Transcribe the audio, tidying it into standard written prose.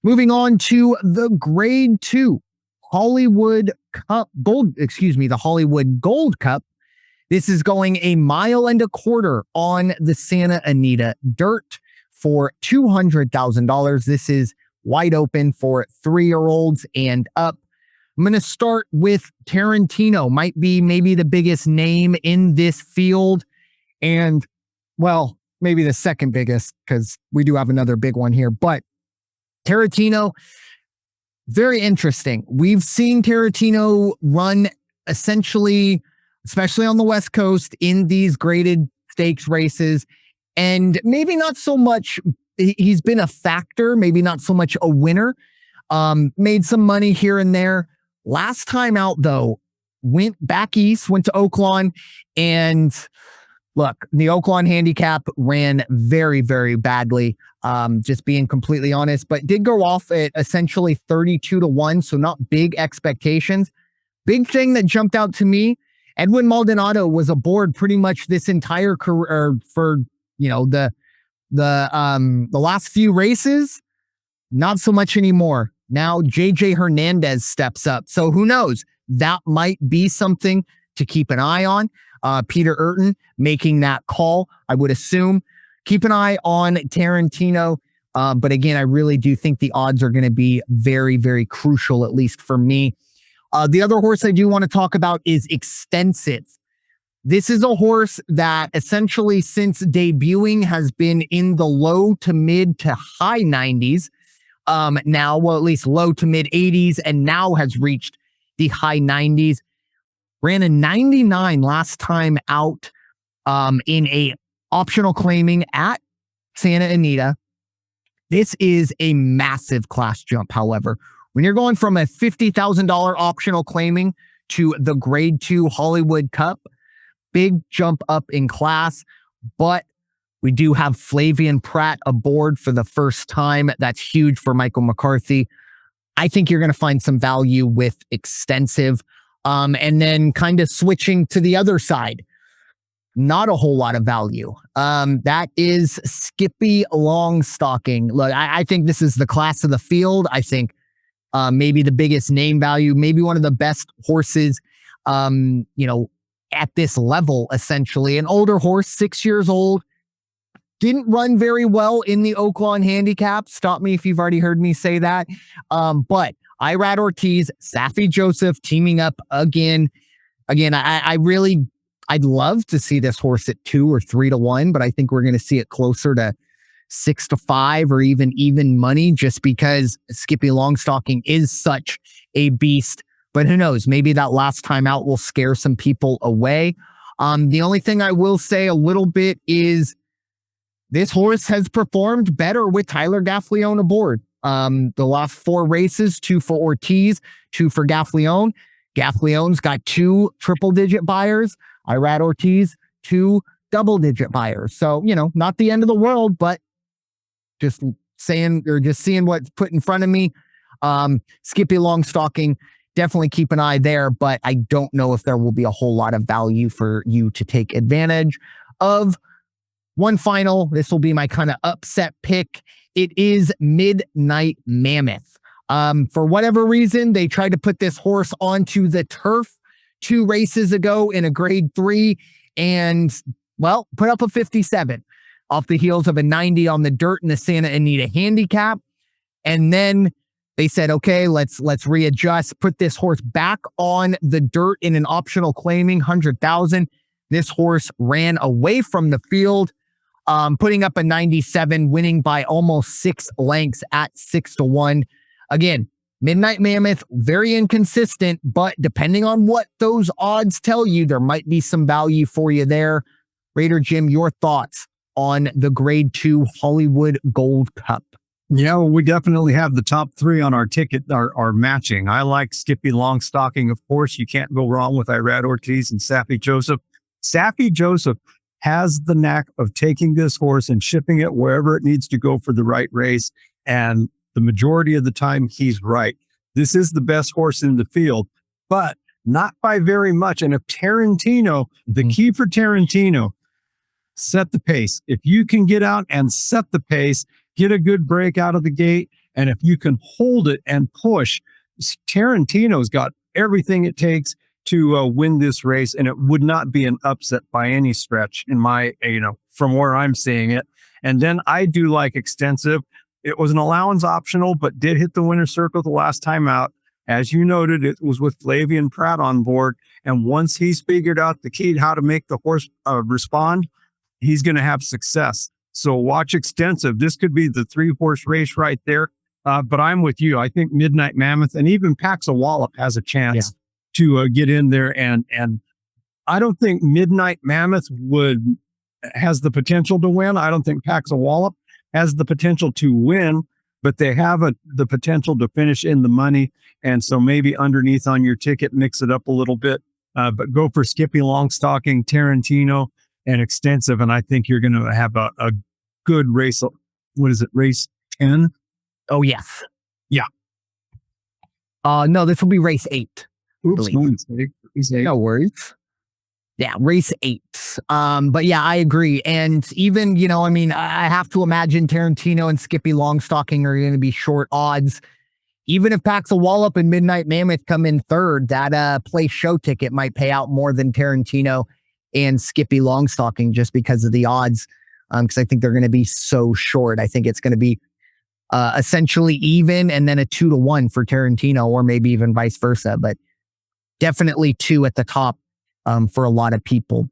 Moving on to the Grade 2 Hollywood Cup Gold, the Hollywood Gold Cup. This is going 1.25 miles on the Santa Anita Dirt for $200,000. This is wide open for 3-year-olds and up. I'm going to start with Tarantino. Might be maybe the biggest name in this field. And, well, maybe the second biggest, because we do have another big one here. But Tarantino, very interesting. We've seen Tarantino run essentially, especially on the West Coast, in these graded stakes races. And maybe not so much, he's been a factor, maybe not so much a winner. Made some money here and there. Last time out, though, went back east, went to Oaklawn, and look, the Oaklawn Handicap ran very, very badly, just being completely honest, but did go off at essentially 32-1, so not big expectations. Big thing that jumped out to me, Edwin Maldonado was aboard pretty much this entire career for, the last few races. Not so much anymore. Now JJ Hernandez steps up. So who knows? That might be something to keep an eye on. Peter Urton making that call, I would assume. Keep an eye on Tarantino. But again, I really do think the odds are going to be very, very crucial, at least for me. The other horse I do want to talk about is Extensive. This is a horse that essentially since debuting has been in the low to mid to high 90s. Now, well, at least low to mid 80s, and now has reached the high 90s. Ran a 99 last time out in a optional claiming at Santa Anita. This is a massive class jump, however. When you're going from a $50,000 optional claiming to the Grade 2 Hollywood Cup, big jump up in class, but we do have Flavien Prat aboard for the first time. That's huge for Michael McCarthy. I think you're going to find some value with Extensive. And then kind of switching to the other side, not a whole lot of value. That is Skippy Longstocking. Look, I think this is the class of the field. I think maybe the biggest name value, maybe one of the best horses, at this level, essentially. An older horse, 6 years old. Didn't run very well in the Oaklawn Handicap. Stop me if you've already heard me say that. But Irad Ortiz, Saffie Joseph teaming up again. I'd love to see this horse at 2 or 3-1, but I think we're going to see it closer to 6-5 or even money, just because Skippy Longstocking is such a beast. But who knows? Maybe that last time out will scare some people away. The only thing I will say a little bit is this horse has performed better with Tyler Gaffalione aboard. The last 4 races, 2 for Ortiz, 2 for Gaffalione. Gaffalione's got 2 triple-digit buyers. Irad Ortiz, 2 double-digit buyers. So, not the end of the world, but just seeing what's put in front of me. Skippy Longstocking, definitely keep an eye there, but I don't know if there will be a whole lot of value for you to take advantage of. One final, this will be my kind of upset pick. It is Midnight Mammoth. For whatever reason, they tried to put this horse onto the turf 2 races ago in a Grade 3 and, well, put up a 57 off the heels of a 90 on the dirt in the Santa Anita Handicap. And then they said, okay, let's readjust, put this horse back on the dirt in an optional claiming, 100,000. This horse ran away from the field, putting up a 97, winning by almost 6 lengths at 6-1. Again, Midnight Mammoth, very inconsistent, but depending on what those odds tell you, there might be some value for you there. Raider Jim, your thoughts on the Grade 2 Hollywood Gold Cup? Yeah, well, we definitely have the top 3 on our ticket are matching. I like Skippy Longstocking, of course. You can't go wrong with Irad Ortiz and Saffie Joseph. Saffie Joseph has the knack of taking this horse and shipping it wherever it needs to go for the right race. And the majority of the time, he's right. This is the best horse in the field, but not by very much. And if Tarantino, the key for Tarantino, set the pace. If you can get out and set the pace, get a good break out of the gate, And if you can hold it and push, Tarantino's got everything it takes to win this race, and it would not be an upset by any stretch in my, from where I'm seeing it. And then I do like Extensive. It was an allowance optional, but did hit the winner's circle the last time out. As you noted, it was with Flavien Prat on board. And once he's figured out the key, how to make the horse respond, he's going to have success. So watch Extensive. This could be the 3-horse race right there. But I'm with you. I think Midnight Mammoth and even Pax of Wallop has a chance to get in there. And I don't think Midnight Mammoth has the potential to win. I don't think Pax of Wallop has the potential to win, but they have the potential to finish in the money. And so maybe underneath on your ticket, mix it up a little bit, but go for Skippy Longstocking, Tarantino, and Extensive. And I think you're going to have a good race. What is it? Race 10? Oh, yes. Yeah. No, this will be race 8. Oops, no worries. Yeah, race 8. But yeah, I agree. And even, I have to imagine Tarantino and Skippy Longstocking are going to be short odds. Even if Pax of Wallop and Midnight Mammoth come in third, that play show ticket might pay out more than Tarantino and Skippy Longstocking just because of the odds. Because I think they're going to be so short. I think it's going to be essentially even and then a 2-1 for Tarantino, or maybe even vice versa. But definitely 2 at the top for a lot of people.